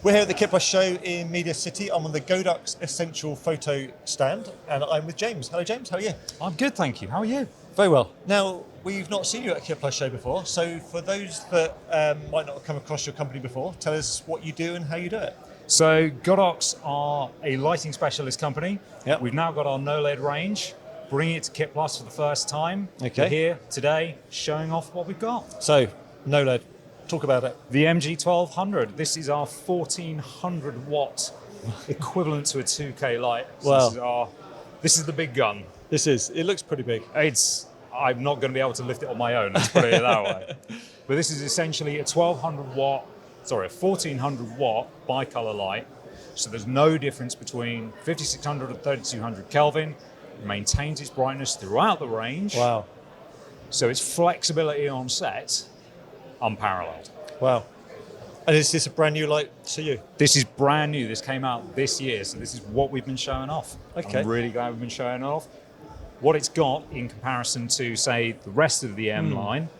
We're here at the KitPlus Show in Media City. I'm on the Godox Essential Photo stand, and I'm with James. Hello, James. How are you? I'm good, thank you. How are you? Very well. Now, we've not seen you at a KitPlus Show before, so for those that might not have come across your company before, tell us what you do and how you do it. So Godox are a lighting specialist company. Yep. We've now got our Knowled range, bringing it to KitPlus for the first time. Okay. We're here today showing off what we've got. So, Knowled, talk about it. The MG1200. This is our 1400 watt equivalent to a 2K light. So Wow. this is the big gun. It looks pretty big. I'm not going to be able to lift it on my own, let's put it that way. But this is essentially a 1400 watt bicolor light. So there's no difference between 5600 and 3200 Kelvin. It maintains its brightness throughout the range. Wow. So its flexibility on set, unparalleled. Wow. And is this a brand new light to you? This is brand new. This came out this year, so this is what we've been showing off. Okay. I'm really glad we've been showing it off. What it's got in comparison to, say, the rest of the M line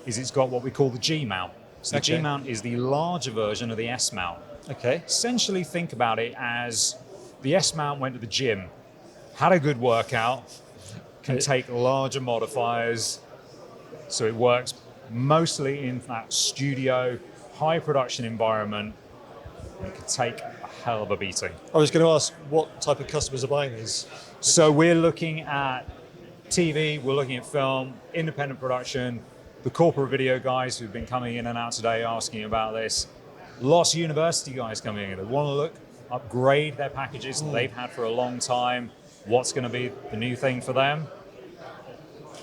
is it's got what we call the GMount. So the GMount is the larger version of the S mount. Okay. Essentially, think about it as the S mount went to the gym, had a good workout, can take larger modifiers, so it works mostly in that studio, high production environment, and it can take a hell of a beating. I was going to ask what type of customers are buying these. So we're looking at TV, we're looking at film, independent production, the corporate video guys who've been coming in and out today asking about this. Lots of university guys coming in. They want to upgrade their packages that they've had for a long time. What's going to be the new thing for them?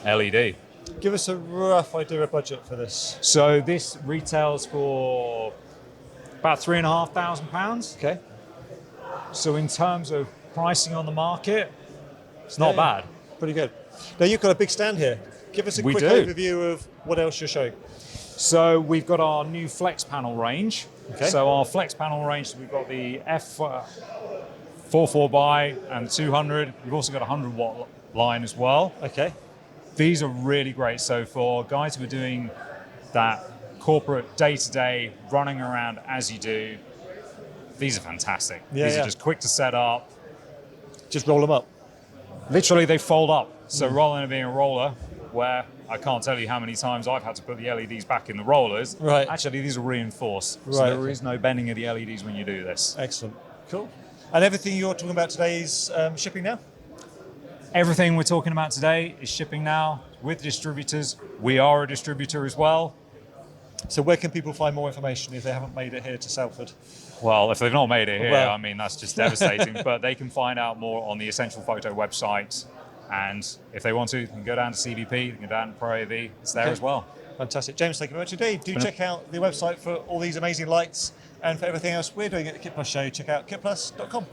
LED. Give us a rough idea of budget for this. So this retails for about £3,500. Okay. So in terms of pricing on the market, it's not bad. Pretty good. Now you've got a big stand here. Give us a quick overview of what else you're showing. So we've got our new flex panel range. Okay. So our flex panel range, we've got the F44 and 200. We've also got a 100 watt line as well. Okay. These are really great. So for guys who are doing that corporate day-to-day running around as you do, these are fantastic. These are just quick to set up. Just roll them up. Literally, they fold up. So rather than it being a roller, where I can't tell you how many times I've had to put the LEDs back in the rollers, actually these are reinforced. So there is no bending of the LEDs when you do this. Excellent. Cool. And everything you're talking about today is shipping now? Everything we're talking about today is shipping now with distributors. We are a distributor as well. So where can people find more information if they haven't made it here to Salford? Well, if they've not made it here, I mean, that's just devastating. But they can find out more on the Essential Photo website. And if they want to, they can go down to CVP, they can go down to Pro AV. It's there as well. Fantastic. James, thank you very much indeed. Do check out the website for all these amazing lights, and for everything else we're doing at the KitPlus Show, check out kitplus.com.